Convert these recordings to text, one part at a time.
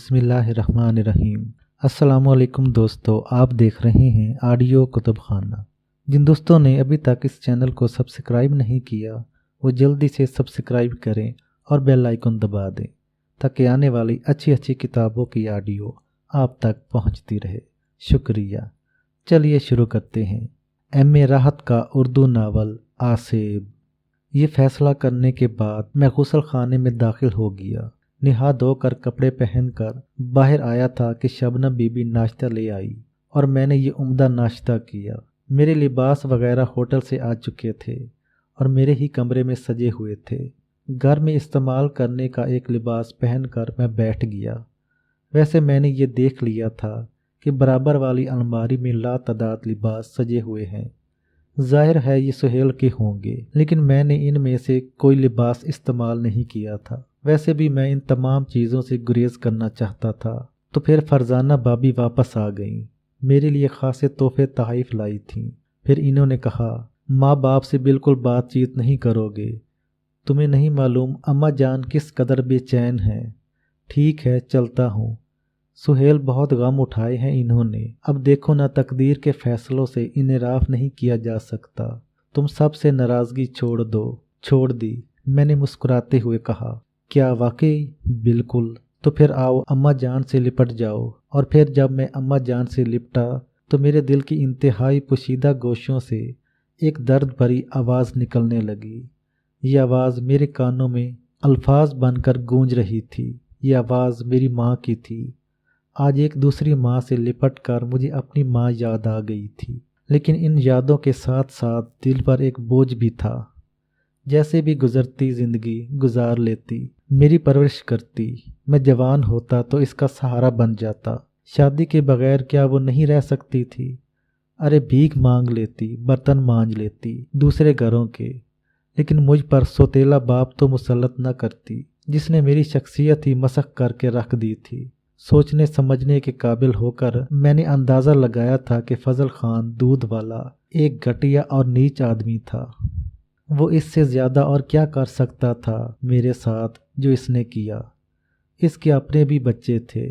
बिस्मिल्लाहिर्रहमानिर्रहीम। अस्सलामुअलैकुम दोस्तों, आप देख रहे हैं ऑडियो कुतुब खाना। जिन दोस्तों ने अभी तक इस चैनल को सब्सक्राइब नहीं किया वो जल्दी से सब्सक्राइब करें और बेल आइकन दबा दें ताकि आने वाली अच्छी अच्छी किताबों की ऑडियो आप तक पहुंचती रहे। शुक्रिया। चलिए शुरू करते हैं। एम.ए. राहत का उर्दू नावल आसेब। ये फैसला करने के बाद मैं गुस्ल खाने में दाखिल हो गया। नहा धोकर कपड़े पहनकर बाहर आया था कि शबनम बीबी नाश्ता ले आई और मैंने ये उम्दा नाश्ता किया। मेरे लिबास वगैरह होटल से आ चुके थे और मेरे ही कमरे में सजे हुए थे। घर में इस्तेमाल करने का एक लिबास पहनकर मैं बैठ गया। वैसे मैंने ये देख लिया था कि बराबर वाली अलमारी में लातादाद लिबास सजे हुए हैं। जाहिर है ये सुहेल के होंगे, लेकिन मैंने इनमें से कोई लिबास इस्तेमाल नहीं किया था। वैसे भी मैं इन तमाम चीज़ों से गुरेज करना चाहता था। तो फिर फरजाना भाभी वापस आ गईं। मेरे लिए खासे तोहफे तहफ़ लाई थीं। फिर इन्होंने कहा, माँ बाप से बिल्कुल बातचीत नहीं करोगे? तुम्हें नहीं मालूम अम्मा जान किस कदर बेचैन हैं। ठीक है, चलता हूँ। सुहेल बहुत गम उठाए हैं इन्होंने। अब देखो ना, तकदीर के फैसलों से इनराफ नहीं किया जा सकता। तुम सब से नाराज़गी छोड़ दो। छोड़ दी, मैंने मुस्कुराते हुए कहा। क्या वाकई? बिल्कुल। तो फिर आओ अम्मा जान से लिपट जाओ। और फिर जब मैं अम्मा जान से लिपटा तो मेरे दिल की इंतहाई पोशीदा गोशों से एक दर्द भरी आवाज़ निकलने लगी। ये आवाज़ मेरे कानों में अल्फाज बनकर गूंज रही थी। ये आवाज़ मेरी माँ की थी। आज एक दूसरी माँ से लिपट कर मुझे अपनी माँ याद आ गई थी, लेकिन इन यादों के साथ साथ दिल पर एक बोझ भी था। जैसे भी गुजरती ज़िंदगी गुजार लेती, मेरी परवरिश करती। मैं जवान होता तो इसका सहारा बन जाता। शादी के बगैर क्या वो नहीं रह सकती थी? अरे भीख मांग लेती, बर्तन मांज लेती दूसरे घरों के, लेकिन मुझ पर सौतेला बाप तो मुसल्लत न करती, जिसने मेरी शख्सियत ही मसख करके रख दी थी। सोचने समझने के काबिल होकर मैंने अंदाज़ा लगाया था कि फजल खान दूध वाला एक घटिया और नीच आदमी था। वो इससे ज़्यादा और क्या कर सकता था मेरे साथ जो इसने किया। इसके अपने भी बच्चे थे।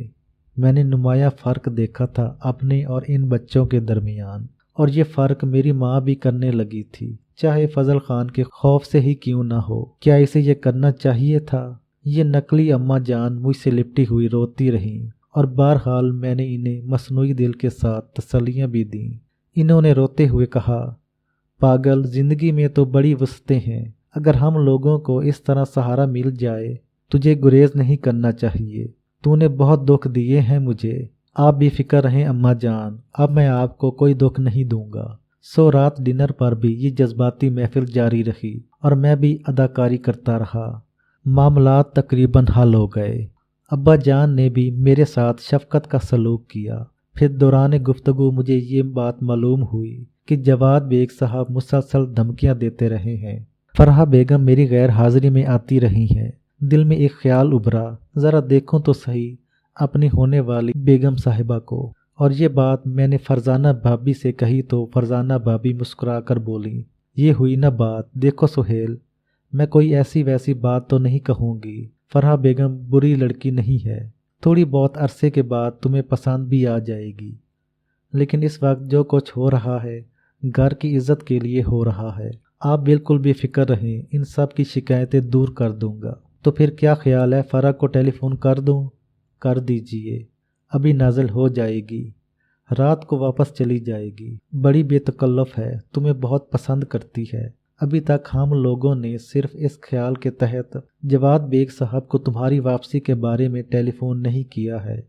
मैंने नुमाया फ़र्क देखा था अपने और इन बच्चों के दरमियान, और ये फ़र्क मेरी माँ भी करने लगी थी, चाहे फजल खान के खौफ से ही क्यों ना हो। क्या इसे ये करना चाहिए था? ये नकली अम्मा जान मुझसे लिपटी हुई रोती रहीं और बहरहाल मैंने इन्हें मसनूई दिल के साथ तसल्लियाँ भी दीं। इन्होंने रोते हुए कहा, पागल, जिंदगी में तो बड़ी वसतें हैं। अगर हम लोगों को इस तरह सहारा मिल जाए, तुझे गुरेज नहीं करना चाहिए। तूने बहुत दुख दिए हैं मुझे। आप भी फिक्र रहें अम्मा जान, अब मैं आपको कोई दुख नहीं दूंगा। सो रात डिनर पर भी ये जज्बाती महफिल जारी रही और मैं भी अदाकारी करता रहा। मामलात तकरीबन हल हो गए। अब्बा जान ने भी मेरे साथ शफकत का सलूक किया। फिर दौरान गुफ्तगू मुझे ये बात मालूम हुई कि जवाद बेग साहब मुसलसल धमकियां देते रहे हैं। फरहा बेगम मेरी गैर हाजिरी में आती रही हैं। दिल में एक ख्याल उभरा, ज़रा देखूं तो सही अपनी होने वाली बेगम साहिबा को। और ये बात मैंने फरजाना भाभी से कही तो फरजाना भाभी मुस्कुरा कर बोली, ये हुई ना बात। देखो सुहेल, मैं कोई ऐसी वैसी बात तो नहीं कहूँगी। फरहा बेगम बुरी लड़की नहीं है। थोड़ी बहुत अरसे के बाद तुम्हें पसंद भी आ जाएगी। लेकिन इस वक्त जो कुछ हो रहा है घर की इज्जत के लिए हो रहा है। आप बिल्कुल बेफिक्र रहें, इन सब की शिकायतें दूर कर दूंगा। तो फिर क्या ख्याल है, फरहा को टेलीफोन कर दूं? कर दीजिए, अभी नाज़िल हो जाएगी, रात को वापस चली जाएगी। बड़ी बेतकल्लफ है, तुम्हें बहुत पसंद करती है। अभी तक हम लोगों ने सिर्फ इस ख्याल के तहत जवाद बेग साहब को तुम्हारी वापसी के बारे में टेलीफोन नहीं किया है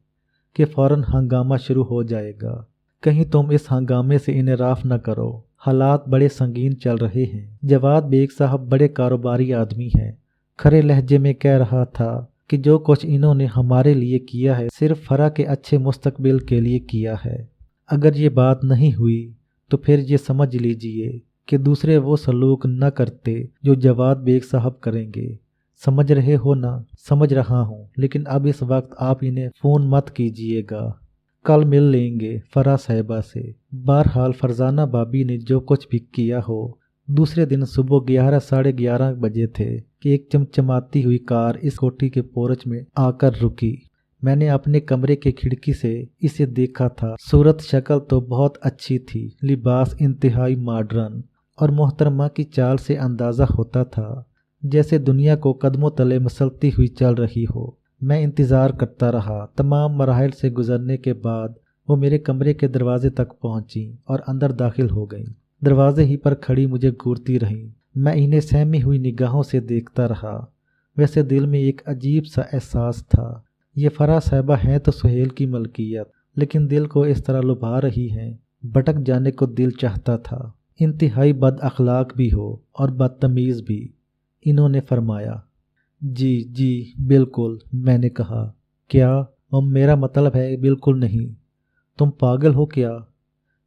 कि फ़ौरन हंगामा शुरू हो जाएगा। कहीं तुम इस हंगामे से इनराफ न करो। हालात बड़े संगीन चल रहे हैं। जवाद बेग साहब बड़े कारोबारी आदमी हैं। खरे लहजे में कह रहा था कि जो कुछ इन्होंने हमारे लिए किया है सिर्फ फरा के अच्छे मुस्तकबिल के लिए किया है। अगर ये बात नहीं हुई तो फिर ये समझ लीजिए कि दूसरे वो सलूक न करते जो जवाद बेग साहब करेंगे। समझ रहे हो ना? समझ रहा हूँ, लेकिन अब इस वक्त आप इन्हें फ़ोन मत कीजिएगा। कल मिल लेंगे फरा साहिबा से। बहरहाल फरजाना भाभी ने जो कुछ भी किया हो, दूसरे दिन सुबह 11 साढ़े 11 बजे थे कि एक चमचमाती हुई कार इस कोठी के पोर्च में आकर रुकी। मैंने अपने कमरे के खिड़की से इसे देखा था। सूरत शक्ल तो बहुत अच्छी थी, लिबास इंतहाई मॉडर्न, और मोहतरमा की चाल से अंदाज़ा होता था जैसे दुनिया को कदमों तले मसलती हुई चल रही हो। मैं इंतज़ार करता रहा। तमाम मराहिल से गुजरने के बाद वो मेरे कमरे के दरवाजे तक पहुंची और अंदर दाखिल हो गई। दरवाजे ही पर खड़ी मुझे घूरती रहीं। मैं इन्हें सहमी हुई निगाहों से देखता रहा। वैसे दिल में एक अजीब सा एहसास था, ये फराह साहिबा हैं तो सुहेल की मलकियत, लेकिन दिल को इस तरह लुभा रही हैं, भटक जाने को दिल चाहता था। इंतहाई बद अखलाक भी हो और बदतमीज़ भी, इन्होंने फरमाया। जी जी बिल्कुल, मैंने कहा। क्या? मेरा मतलब है बिल्कुल नहीं। तुम पागल हो क्या?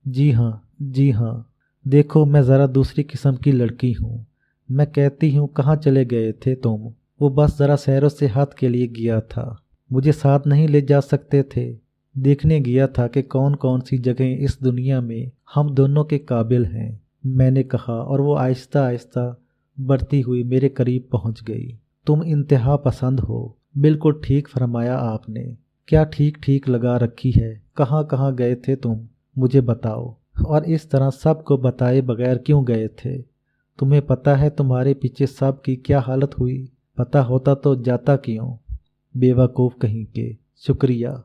जी हाँ, जी हाँ। देखो, मैं ज़रा दूसरी किस्म की लड़की हूँ। मैं कहती हूँ, कहाँ चले गए थे तुम? वो बस ज़रा सैरो से हाथ के लिए गया था। मुझे साथ नहीं ले जा सकते थे? देखने गया था कि कौन कौन सी जगहें इस दुनिया में हम दोनों के काबिल हैं, मैंने कहा, और वो आहिस्ता आहिस्ता बढ़ती हुई मेरे करीब पहुंच गई। तुम इंतहा पसंद हो, बिल्कुल ठीक फरमाया आपने। क्या ठीक ठीक लगा रखी है। कहाँ कहाँ गए थे तुम, मुझे बताओ। और इस तरह सबको बताए बगैर क्यों गए थे? तुम्हें पता है तुम्हारे पीछे सब की क्या हालत हुई? पता होता तो जाता क्यों? बेवकूफ़ कहीं के। शुक्रिया।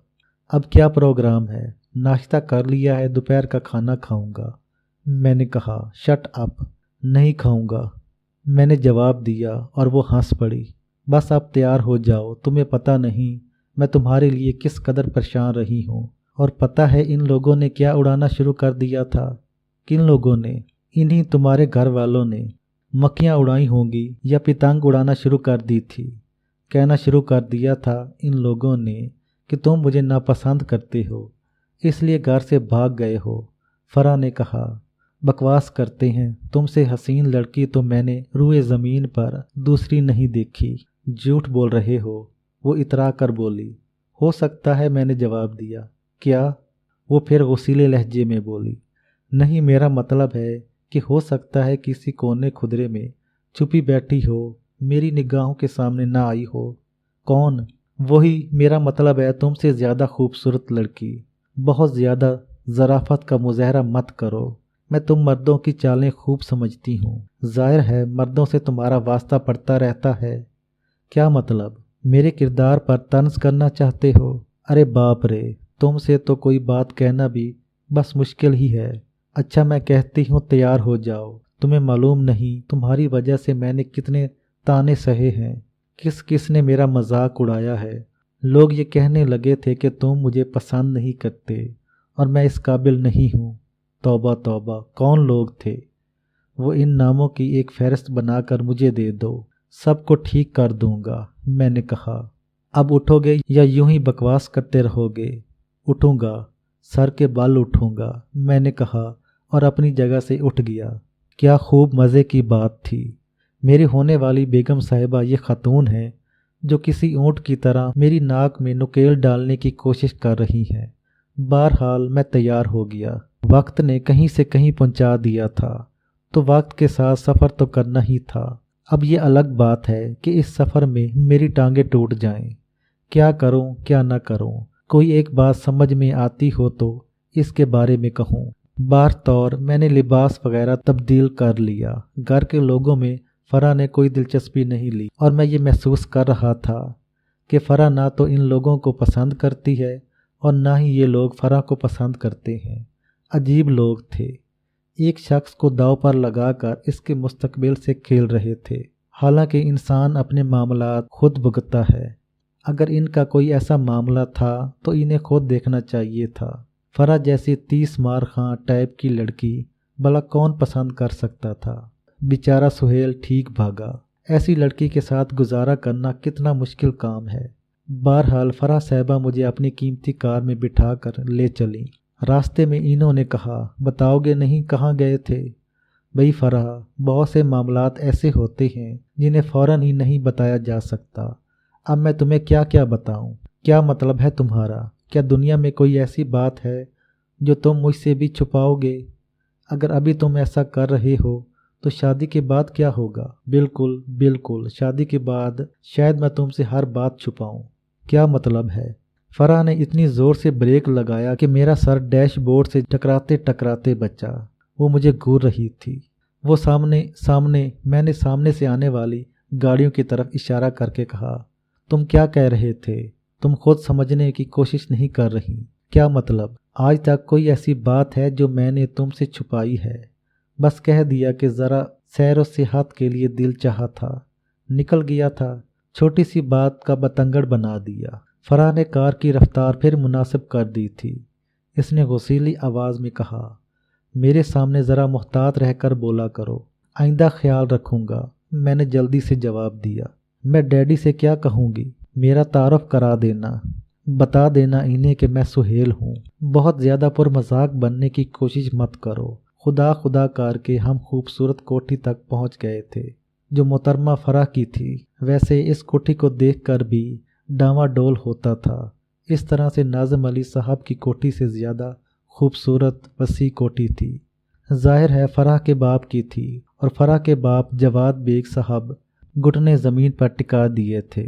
अब क्या प्रोग्राम है? नाश्ता कर लिया है, दोपहर का खाना खाऊंगा। मैंने कहा, शट अप, नहीं खाऊंगा, मैंने जवाब दिया, और वो हंस पड़ी। बस अब तैयार हो जाओ, तुम्हें पता नहीं मैं तुम्हारे लिए किस कदर परेशान रही हूँ। और पता है इन लोगों ने क्या उड़ाना शुरू कर दिया था? किन लोगों ने? इन्हीं तुम्हारे घर वालों ने। मक्खियाँ उड़ाई होंगी या पतंग उड़ाना शुरू कर दी थी। कहना शुरू कर दिया था इन लोगों ने कि तुम मुझे नापसंद करते हो, इसलिए घर से भाग गए हो। फराह ने कहा। बकवास करते हैं, तुमसे हसीन लड़की तो मैंने रूए ज़मीन पर दूसरी नहीं देखी। झूठ बोल रहे हो, वो इतरा कर बोली। हो सकता है, मैंने जवाब दिया। क्या? वो फिर गुस्सीले लहजे में बोली। नहीं, मेरा मतलब है कि हो सकता है किसी कोने खुदरे में छुपी बैठी हो, मेरी निगाहों के सामने ना आई हो। कौन? वही, मेरा मतलब है तुमसे ज़्यादा खूबसूरत लड़की। बहुत ज़्यादा ज़राफ़त का मुज़ाहरा मत करो। मैं तुम मर्दों की चालें खूब समझती हूँ। ज़ाहिर है मर्दों से तुम्हारा वास्ता पड़ता रहता है। क्या मतलब? मेरे किरदार पर तंज करना चाहते हो? अरे बाप रे, तुमसे तो कोई बात कहना भी बस मुश्किल ही है। अच्छा, मैं कहती हूँ तैयार हो जाओ। तुम्हें मालूम नहीं तुम्हारी वजह से मैंने कितने ताने सहे हैं, किस किस ने मेरा मजाक उड़ाया है। लोग ये कहने लगे थे कि तुम मुझे पसंद नहीं करते और मैं इस काबिल नहीं हूँ। तौबा तौबा, कौन लोग थे? वो इन नामों की एक फहरिस्त बनाकर मुझे दे दो, सबको ठीक कर दूंगा, मैंने कहा। अब उठोगे या यूं ही बकवास करते रहोगे? उठूंगा, सर के बाल उठूंगा, मैंने कहा, और अपनी जगह से उठ गया। क्या खूब मज़े की बात थी। मेरी होने वाली बेगम साहिबा ये खातून है जो किसी ऊँट की तरह मेरी नाक में नुकेल डालने की कोशिश कर रही हैं। बहरहाल मैं तैयार हो गया। वक्त ने कहीं से कहीं पहुंचा दिया था, तो वक्त के साथ सफ़र तो करना ही था। अब ये अलग बात है कि इस सफ़र में मेरी टांगें टूट जाएं। क्या करूं, क्या न करूं? कोई एक बात समझ में आती हो तो इसके बारे में कहूं। बार तौर मैंने लिबास वगैरह तब्दील कर लिया। घर के लोगों में फराह ने कोई दिलचस्पी नहीं ली, और मैं ये महसूस कर रहा था कि फराह ना तो इन लोगों को पसंद करती है और ना ही ये लोग फराह को पसंद करते हैं। अजीब लोग थे, एक शख्स को दांव पर लगाकर इसके मुस्तकबिल से खेल रहे थे। हालांकि इंसान अपने मामलात खुद भुगतता है। अगर इनका कोई ऐसा मामला था तो इन्हें खुद देखना चाहिए था। फराह जैसी 30 मार खां टाइप की लड़की भला कौन पसंद कर सकता था? बेचारा सुहेल ठीक भागा। ऐसी लड़की के साथ गुजारा करना कितना मुश्किल काम है। बहरहाल फराह साहिबा मुझे अपनी कीमती कार में बिठा कर ले चली। रास्ते में इन्होंने कहा, बताओगे नहीं कहाँ गए थे? भाई फराह, बहुत से मामलात ऐसे होते हैं जिन्हें फ़ौरन ही नहीं बताया जा सकता। अब मैं तुम्हें क्या क्या बताऊं? क्या मतलब है तुम्हारा? क्या दुनिया में कोई ऐसी बात है जो तुम मुझसे भी छुपाओगे? अगर अभी तुम ऐसा कर रहे हो तो शादी के बाद क्या होगा? बिल्कुल बिल्कुल, शादी के बाद शायद मैं तुमसे हर बात छुपाऊं। क्या मतलब है? फराह ने इतनी ज़ोर से ब्रेक लगाया कि मेरा सर डैशबोर्ड से टकराते टकराते बचा। वो मुझे घूर रही थी। वो मैंने सामने से आने वाली गाड़ियों की तरफ इशारा करके कहा, तुम क्या कह रहे थे? तुम खुद समझने की कोशिश नहीं कर रही। क्या मतलब? आज तक कोई ऐसी बात है जो मैंने तुमसे छुपाई है? बस कह दिया कि ज़रा सैर व सेहत के लिए दिल चाहा था, निकल गया था। छोटी सी बात का बतंगड़ बना दिया। फराह ने कार की रफ्तार फिर मुनासिब कर दी थी। इसने गुस्सीली आवाज़ में कहा, मेरे सामने ज़रा मुहतात रहकर बोला करो, आइंदा ख्याल रखूँगा। मैंने जल्दी से जवाब दिया, मैं डैडी से क्या कहूँगी? मेरा तारुफ करा देना, बता देना इन्हें कि मैं सुहेल हूँ। बहुत ज़्यादा पुरमजाक बनने की कोशिश मत करो। खुदा खुदा करके हम खूबसूरत कोठी तक पहुँच गए थे जो मोहतरमा फराह की थी। वैसे इस कोठी को देखकर भी डामाडोल होता था। इस तरह से नाज़िम अली साहब की कोठी से ज़्यादा खूबसूरत वसी कोठी थी। ज़ाहिर है फराह के बाप की थी और फराह के बाप जवाद बेग साहब घुटने ज़मीन पर टिका दिए थे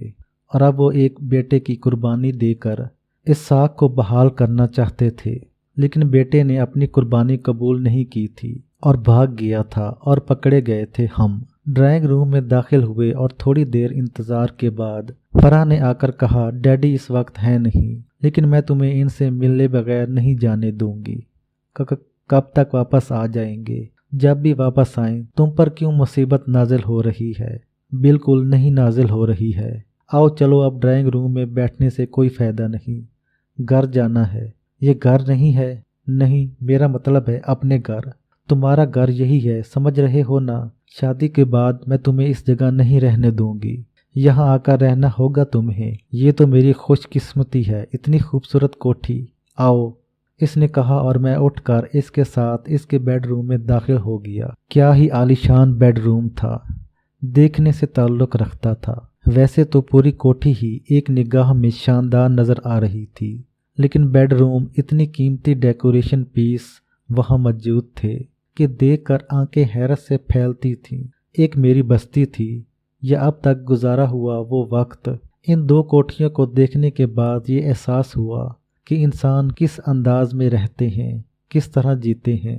और अब वो एक बेटे की कुर्बानी देकर इस साख को बहाल करना चाहते थे। लेकिन बेटे ने अपनी कुर्बानी कबूल नहीं की थी और भाग गया था और पकड़े गए थे हम। ड्राइंग रूम में दाखिल हुए और थोड़ी देर इंतज़ार के बाद फराह ने आकर कहा, डैडी इस वक्त हैं नहीं, लेकिन मैं तुम्हें इनसे मिलने बगैर नहीं जाने दूंगी। कब तक वापस आ जाएंगे? जब भी वापस आएं, तुम पर क्यों मुसीबत नाजिल हो रही है? बिल्कुल नहीं नाजिल हो रही है। आओ चलो, अब ड्राइंग रूम में बैठने से कोई फ़ायदा नहीं, घर जाना है। ये घर नहीं है। नहीं, मेरा मतलब है अपने घर। तुम्हारा घर यही है, समझ रहे हो ना? शादी के बाद मैं तुम्हें इस जगह नहीं रहने दूंगी, यहाँ आकर रहना होगा तुम्हें। ये तो मेरी खुशकिस्मती है, इतनी खूबसूरत कोठी। आओ, इसने कहा और मैं उठकर इसके साथ इसके बेडरूम में दाखिल हो गया। क्या ही आलीशान बेडरूम था, देखने से ताल्लुक़ रखता था। वैसे तो पूरी कोठी ही एक निगाह में शानदार नज़र आ रही थी, लेकिन बेडरूम इतनी कीमती डेकोरेशन पीस वहाँ मौजूद थे कि देखकर आंखें हैरत से फैलती थीं। एक मेरी बस्ती थी, या अब तक गुजारा हुआ वो वक्त। इन दो कोठियों को देखने के बाद ये एहसास हुआ कि इंसान किस अंदाज में रहते हैं, किस तरह जीते हैं।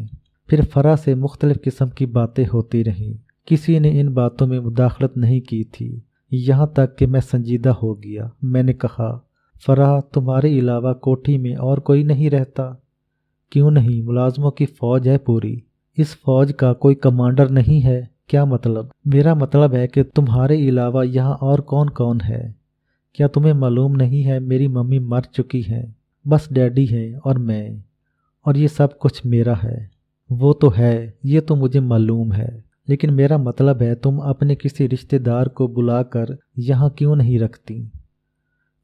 फिर फराह से मुख्तलिफ़ किस्म की बातें होती रहीं। किसी ने इन बातों में मुदाखलत नहीं की थी, यहाँ तक कि मैं संजीदा हो गया। मैंने कहा, फराह, तुम्हारे अलावा कोठी में और कोई नहीं रहता? क्यों नहीं, मुलाजमों की फ़ौज है पूरी। इस फ़ौज का कोई कमांडर नहीं है? क्या मतलब? मेरा मतलब है कि तुम्हारे अलावा यहाँ और कौन कौन है? क्या तुम्हें मालूम नहीं है मेरी मम्मी मर चुकी हैं, बस डैडी हैं और मैं, और ये सब कुछ मेरा है। वो तो है, ये तो मुझे मालूम है, लेकिन मेरा मतलब है तुम अपने किसी रिश्तेदार को बुलाकर यहाँ क्यों नहीं रखती?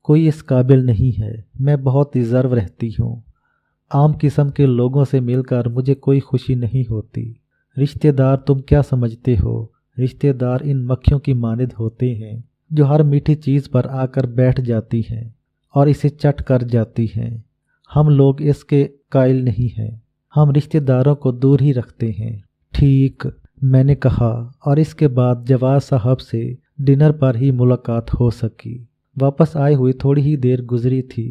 कोई इस काबिल नहीं है। मैं बहुत रिज़र्व रहती हूँ। आम किस्म के लोगों से मिलकर मुझे कोई खुशी नहीं होती। रिश्तेदार तुम क्या समझते हो? रिश्तेदार इन मक्खियों की मानिद होते हैं जो हर मीठी चीज़ पर आकर बैठ जाती हैं और इसे चट कर जाती हैं। हम लोग इसके कायल नहीं हैं। हम रिश्तेदारों को दूर ही रखते हैं। ठीक, मैंने कहा, और इसके बाद जवाद साहब से डिनर पर ही मुलाकात हो सकी। वापस आए हुए थोड़ी ही देर गुजरी थी।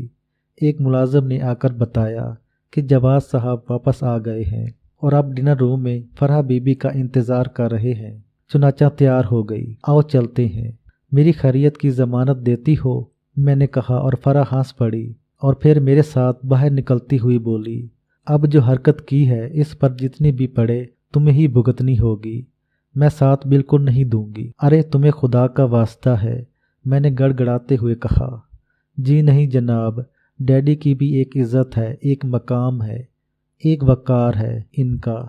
एक मुलाजिम ने आकर बताया कि जवाद साहब वापस आ गए हैं और अब डिनर रूम में फराह बीबी का इंतज़ार कर रहे हैं। चुनाचा तैयार हो गई, आओ चलते हैं। मेरी खैरियत की ज़मानत देती हो? मैंने कहा और फराह हंस पड़ी और फिर मेरे साथ बाहर निकलती हुई बोली, अब जो हरकत की है इस पर जितनी भी पड़े तुम्हें ही भुगतनी होगी। मैं साथ बिल्कुल नहीं दूंगी। अरे तुम्हें खुदा का वास्ता है, मैंने गड़गड़ाते हुए कहा। जी नहीं जनाब, डैडी की भी एक इज़्ज़त है, एक मकाम है, एक वक़ार है इनका।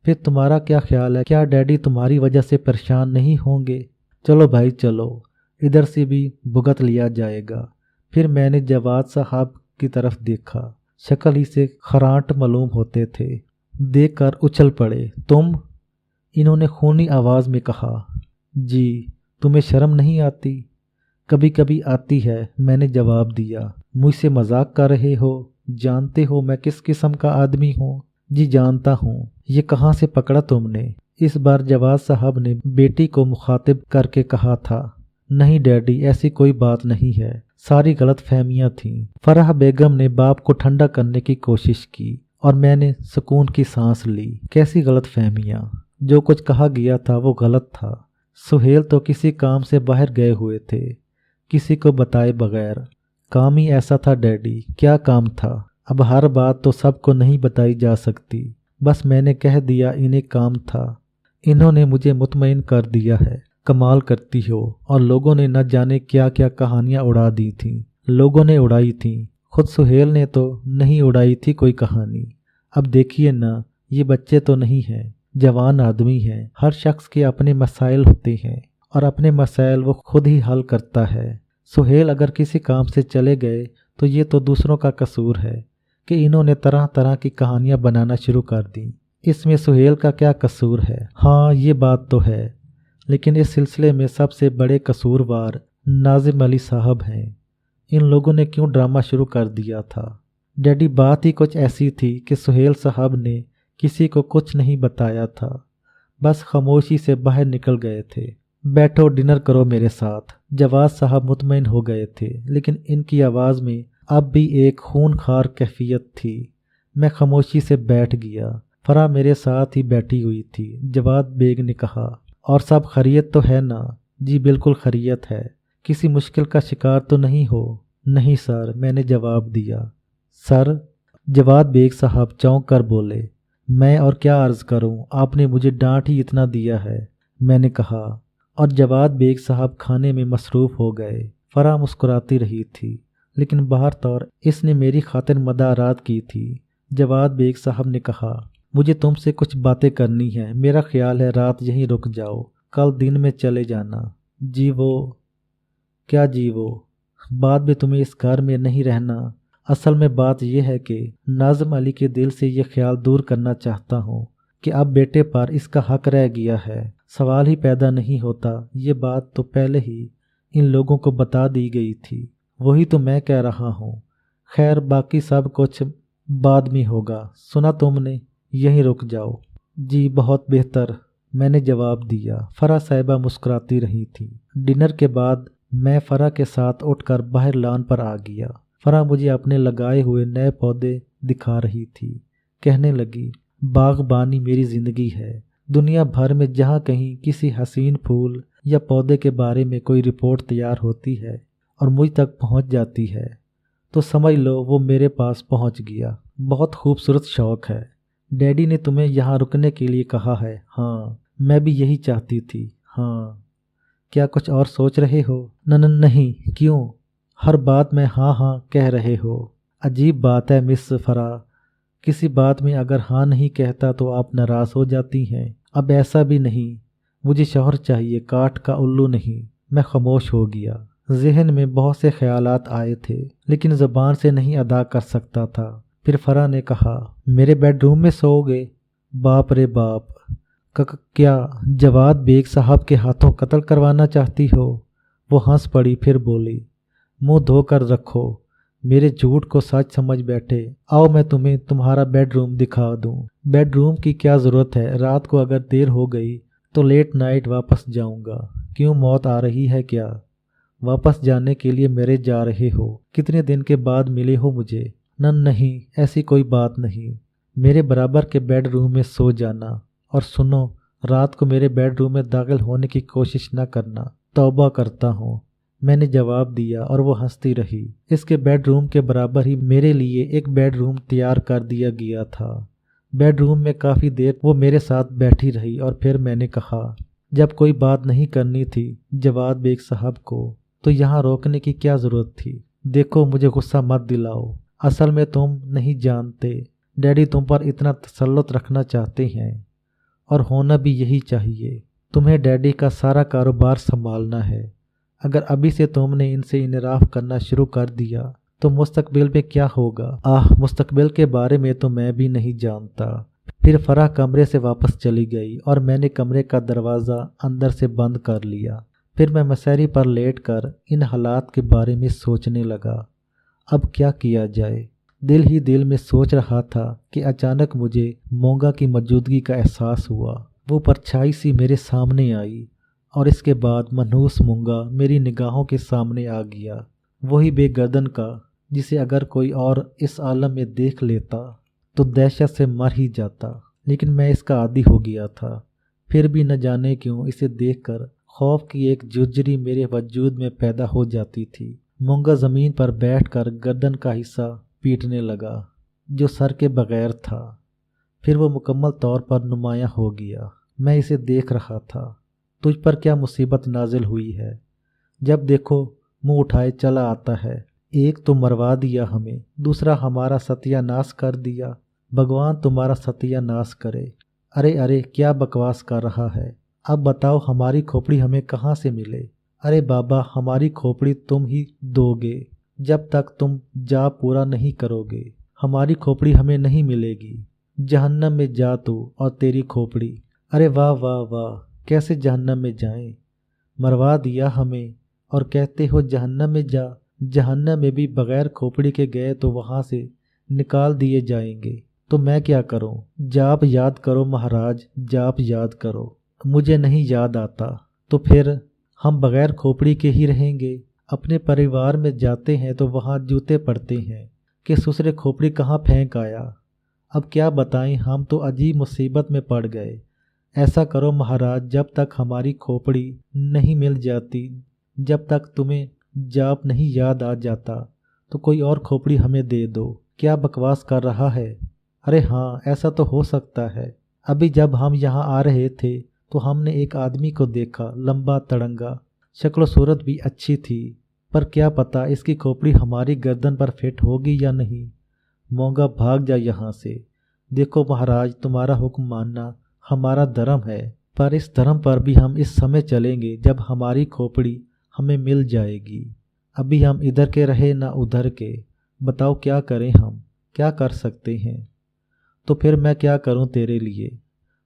फिर तुम्हारा क्या ख्याल है, क्या डैडी तुम्हारी वजह से परेशान नहीं होंगे? चलो भाई चलो, इधर से भी भुगत लिया जाएगा। फिर मैंने जवाद साहब की तरफ देखा। शक्ल ही से खरांट मालूम होते थे। देखकर उछल पड़े। तुम? इन्होंने खूनी आवाज़ में कहा। जी, तुम्हें शर्म नहीं आती? कभी कभी आती है, मैंने जवाब दिया। मुझसे मजाक कर रहे हो? जानते हो मैं किस किस्म का आदमी हूँ? जी जानता हूँ। ये कहाँ से पकड़ा तुमने? इस बार जवाद साहब ने बेटी को मुखातिब करके कहा था। नहीं डैडी, ऐसी कोई बात नहीं है। सारी गलत फहमियाँ थीं। फराह बेगम ने बाप को ठंडा करने की कोशिश की और मैंने सुकून की सांस ली। कैसी गलत फहमियाँ? जो कुछ कहा गया था वो गलत था। सुहेल तो किसी काम से बाहर गए हुए थे, किसी को बताए बगैर। काम ही ऐसा था डैडी। क्या काम था? अब हर बात तो सबको नहीं बताई जा सकती। बस मैंने कह दिया इन्हें काम था। इन्होंने मुझे मुतमईन कर दिया है। कमाल करती हो। और लोगों ने न जाने क्या क्या कहानियां उड़ा दी थीं। लोगों ने उड़ाई थीं, खुद सुहेल ने तो नहीं उड़ाई थी कोई कहानी। अब देखिए ना, ये बच्चे तो नहीं हैं, जवान आदमी हैं। हर शख्स के अपने मसाइल होते हैं और अपने मसाइल वो खुद ही हल करता है। सुहेल अगर किसी काम से चले गए तो ये तो दूसरों का कसूर है कि इन्होंने तरह तरह की कहानियां बनाना शुरू कर दी। इसमें सुहेल का क्या कसूर है? हाँ, ये बात तो है, लेकिन इस सिलसिले में सबसे बड़े कसूरवार नाजिम अली साहब हैं। इन लोगों ने क्यों ड्रामा शुरू कर दिया था? डैडी, बात ही कुछ ऐसी थी कि सुहेल साहब ने किसी को कुछ नहीं बताया था, बस खामोशी से बाहर निकल गए थे। बैठो, डिनर करो मेरे साथ। जवाद साहब मुतमईन हो गए थे, लेकिन इनकी आवाज़ में अब भी एक खूनखार कैफियत थी। मैं खामोशी से बैठ गया। फरा मेरे साथ ही बैठी हुई थी। जवाद बेग ने कहा, और सब खैरियत तो है ना? जी बिल्कुल खैरियत है। किसी मुश्किल का शिकार तो नहीं हो? नहीं सर, मैंने जवाब दिया। सर? जवाद बेग साहब चौंक कर बोले। मैं और क्या अर्ज करूं, आपने मुझे डांट ही इतना दिया है, मैंने कहा। और जवाद बेग साहब खाने में मसरूफ हो गए। फरा मुस्कुराती रही थी, लेकिन बाहर तौर इसने मेरी खातिर मदारात की थी। जवाद बेग साहब ने कहा, मुझे तुमसे कुछ बातें करनी है। मेरा ख्याल है रात यहीं रुक जाओ, कल दिन में चले जाना। जी वो? क्या जी वो? बाद में तुम्हें इस घर में नहीं रहना। असल में बात यह है कि नाज़िम अली के दिल से ये ख्याल दूर करना चाहता हूँ कि अब बेटे पर इसका हक रह गया है। सवाल ही पैदा नहीं होता। ये बात तो पहले ही इन लोगों को बता दी गई थी, वही तो मैं कह रहा हूँ। खैर, बाकी सब कुछ बाद में होगा। सुना तुमने? यहीं रुक जाओ। जी बहुत बेहतर, मैंने जवाब दिया। फरा साहिबा मुस्कुराती रही थी। डिनर के बाद मैं फरा के साथ उठकर बाहर लॉन पर आ गया। फरा मुझे अपने लगाए हुए नए पौधे दिखा रही थी। कहने लगी, बागबानी मेरी ज़िंदगी है। दुनिया भर में जहाँ कहीं किसी हसीन फूल या पौधे के बारे में कोई रिपोर्ट तैयार होती है और मुझ तक पहुँच जाती है, तो समझ लो वो मेरे पास पहुँच गया। बहुत खूबसूरत शौक़ है। डैडी ने तुम्हें यहाँ रुकने के लिए कहा है? हाँ, मैं भी यही चाहती थी। हाँ, क्या कुछ और सोच रहे हो? नहीं। क्यों? हर बात में हाँ हाँ कह रहे हो। अजीब बात है मिस फरा, किसी बात में अगर हाँ नहीं कहता तो आप नाराज़ हो जाती हैं। अब ऐसा भी नहीं, मुझे शौहर चाहिए, काठ का उल्लू नहीं। मैं खामोश हो गया। जहन में बहुत से ख्यालात आए थे, लेकिन ज़बान से नहीं अदा कर सकता था। फिर फरा ने कहा, मेरे बेडरूम में सोओगे? बाप रे बाप! क्या जवाद बेग साहब के हाथों कत्ल करवाना चाहती हो? वो हंस पड़ी, फिर बोली, मुंह धोकर रखो, मेरे झूठ को सच समझ बैठे। आओ मैं तुम्हें तुम्हारा बेडरूम दिखा दूं। बेडरूम की क्या ज़रूरत है? रात को अगर देर हो गई तो लेट नाइट वापस जाऊंगा। क्यों, मौत आ रही है क्या? वापस जाने के लिए मेरे जा रहे हो? कितने दिन के बाद मिले हो मुझे? नहीं, ऐसी कोई बात नहीं। मेरे बराबर के बेडरूम में सो जाना। और सुनो, रात को मेरे बेडरूम में दाखिल होने की कोशिश न करना। तौबा करता हूँ, मैंने जवाब दिया और वो हंसती रही। इसके बेडरूम के बराबर ही मेरे लिए एक बेडरूम तैयार कर दिया गया था। बेडरूम में काफ़ी देर वो मेरे साथ बैठी रही और फिर मैंने कहा, जब कोई बात नहीं करनी थी जवाद बेग साहब को, तो यहाँ रोकने की क्या ज़रूरत थी? देखो, मुझे गुस्सा मत दिलाओ। असल में तुम नहीं जानते, डैडी तुम पर इतना तसल्लुत रखना चाहते हैं और होना भी यही चाहिए। तुम्हें डैडी का सारा कारोबार संभालना है। अगर अभी से तुमने इनसे इनराफ करना शुरू कर दिया तो मुस्तकबिल में क्या होगा? मुस्तकबिल के बारे में तो मैं भी नहीं जानता। फिर फराह कमरे से वापस चली गई और मैंने कमरे का दरवाज़ा अंदर से बंद कर लिया। फिर मैं मसहरी पर लेटकर इन हालात के बारे में सोचने लगा। अब क्या किया जाए? दिल ही दिल में सोच रहा था कि अचानक मुझे मोंगा की मौजूदगी का एहसास हुआ। वो परछाई सी मेरे सामने आई और इसके बाद मनहूस मूंगा मेरी निगाहों के सामने आ गया। वही बे गर्दन का जिसे अगर कोई और इस आलम में देख लेता तो दहशत से मर ही जाता। लेकिन मैं इसका आदी हो गया था। फिर भी न जाने क्यों इसे देखकर खौफ की एक जुर्जरी मेरे वजूद में पैदा हो जाती थी। मूंगा ज़मीन पर बैठकर गर्दन का हिस्सा पीटने लगा जो सर के बगैर था। फिर वो मुकम्मल तौर पर नुमायाँ हो गया। मैं इसे देख रहा था। तुझ पर क्या मुसीबत नाजिल हुई है? जब देखो मुंह उठाए चला आता है। एक तो मरवा दिया हमें, दूसरा हमारा सत्यानाश कर दिया। भगवान तुम्हारा सत्यानाश करे। अरे अरे क्या बकवास कर रहा है? अब बताओ हमारी खोपड़ी हमें कहाँ से मिले? अरे बाबा, हमारी खोपड़ी तुम ही दोगे जब तक तुम जा पूरा नहीं करोगे। हमारी खोपड़ी हमें नहीं मिलेगी। जहन्नम में जा तू और तेरी खोपड़ी। अरे वाह वाह वाह, कैसे जहन्नम में जाएं? मरवा दिया हमें और कहते हो जहन्नम में जा। जहन्नम में भी बगैर खोपड़ी के गए तो वहाँ से निकाल दिए जाएंगे। तो मैं क्या करूं? जाप याद करो महाराज, जाप याद करो। मुझे नहीं याद आता। तो फिर हम बगैर खोपड़ी के ही रहेंगे। अपने परिवार में जाते हैं तो वहाँ जूते पड़ते हैं कि ससुरे खोपड़ी कहाँ फेंक आया। अब क्या बताएं, हम तो अजीब मुसीबत में पड़ गए। ऐसा करो महाराज, जब तक हमारी खोपड़ी नहीं मिल जाती, जब तक तुम्हें जाप नहीं याद आ जाता, तो कोई और खोपड़ी हमें दे दो। क्या बकवास कर रहा है? अरे हाँ, ऐसा तो हो सकता है। अभी जब हम यहाँ आ रहे थे तो हमने एक आदमी को देखा, लंबा तड़ंगा, शक्ल सूरत भी अच्छी थी, पर क्या पता इसकी खोपड़ी हमारी गर्दन पर फिट होगी या नहीं। मौंगा भाग जा यहाँ से। देखो महाराज, तुम्हारा हुक्म मानना हमारा धर्म है, पर इस धर्म पर भी हम इस समय चलेंगे जब हमारी खोपड़ी हमें मिल जाएगी। अभी हम इधर के रहे ना उधर के। बताओ क्या करें, हम क्या कर सकते हैं? तो फिर मैं क्या करूं तेरे लिए?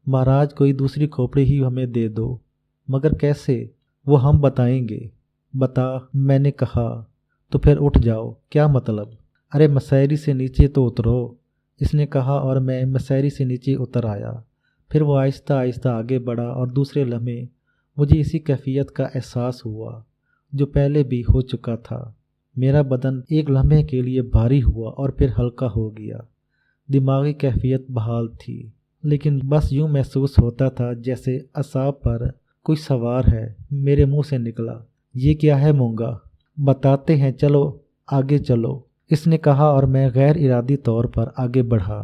महाराज, कोई दूसरी खोपड़ी ही हमें दे दो। मगर कैसे? वो हम बताएंगे। बता, मैंने कहा। तो फिर उठ जाओ। क्या मतलब? अरे मसहरी से नीचे तो उतरो, इसने कहा और मैं मसहरी से नीचे उतर आया। फिर वो आहिस्ता आहिस्ता आगे बढ़ा और दूसरे लम्हे मुझे इसी कैफियत का एहसास हुआ जो पहले भी हो चुका था। मेरा बदन एक लम्हे के लिए भारी हुआ और फिर हल्का हो गया। दिमागी कैफियत बहाल थी, लेकिन बस यूं महसूस होता था जैसे असाब पर कोई सवार है। मेरे मुंह से निकला, ये क्या है मूंगा? बताते हैं, चलो आगे चलो, इसने कहा और मैं गैर इरादी तौर पर आगे बढ़ा।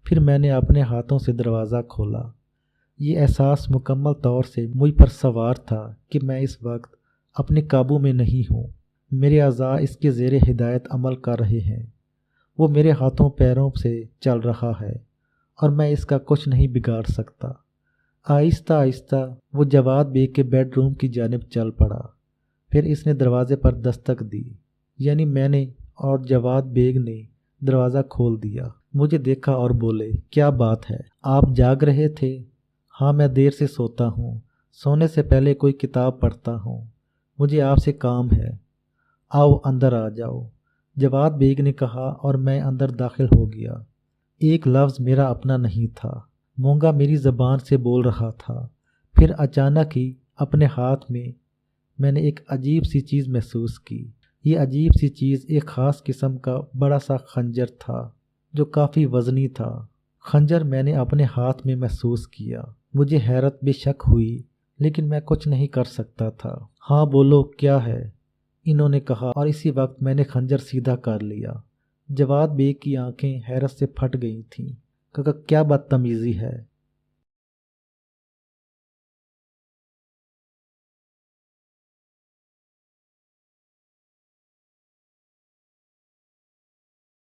फिर मैंने अपने हाथों से दरवाज़ा खोला। ये एहसास मुकम्मल तौर से मुझ पर सवार था कि मैं इस वक्त अपने काबू में नहीं हूँ। मेरे अज़ा इसके ज़ेरे हिदायत अमल कर रहे हैं। वो मेरे हाथों पैरों से चल रहा है और मैं इसका कुछ नहीं बिगाड़ सकता। आहिस्ता आहिस्ता वो जवाद बेग के बेडरूम की जानिब चल पड़ा। फिर इसने दरवाजे पर दस्तक दी, यानी मैंने, और जवाद बेग ने दरवाज़ा खोल दिया। मुझे देखा और बोले, क्या बात है, आप जाग रहे थे? हाँ, मैं देर से सोता हूँ। सोने से पहले कोई किताब पढ़ता हूँ। मुझे आपसे काम है। आओ अंदर आ जाओ, जवाद बेग ने कहा और मैं अंदर दाखिल हो गया। एक लफ्ज़ मेरा अपना नहीं था। मूंगा मेरी ज़बान से बोल रहा था। फिर अचानक ही अपने हाथ में मैंने एक अजीब सी चीज़ महसूस की। ये अजीब सी चीज़ एक ख़ास किस्म का बड़ा सा खंजर था जो काफ़ी वज़नी था। खंजर मैंने अपने हाथ में महसूस किया। मुझे हैरत बेशक हुई, लेकिन मैं कुछ नहीं कर सकता था। हाँ बोलो, क्या है? इन्होंने कहा और इसी वक्त मैंने खंजर सीधा कर लिया। जवाद बेग की आंखें हैरत से फट गई थीं। कहा, क्या बदतमीज़ी है,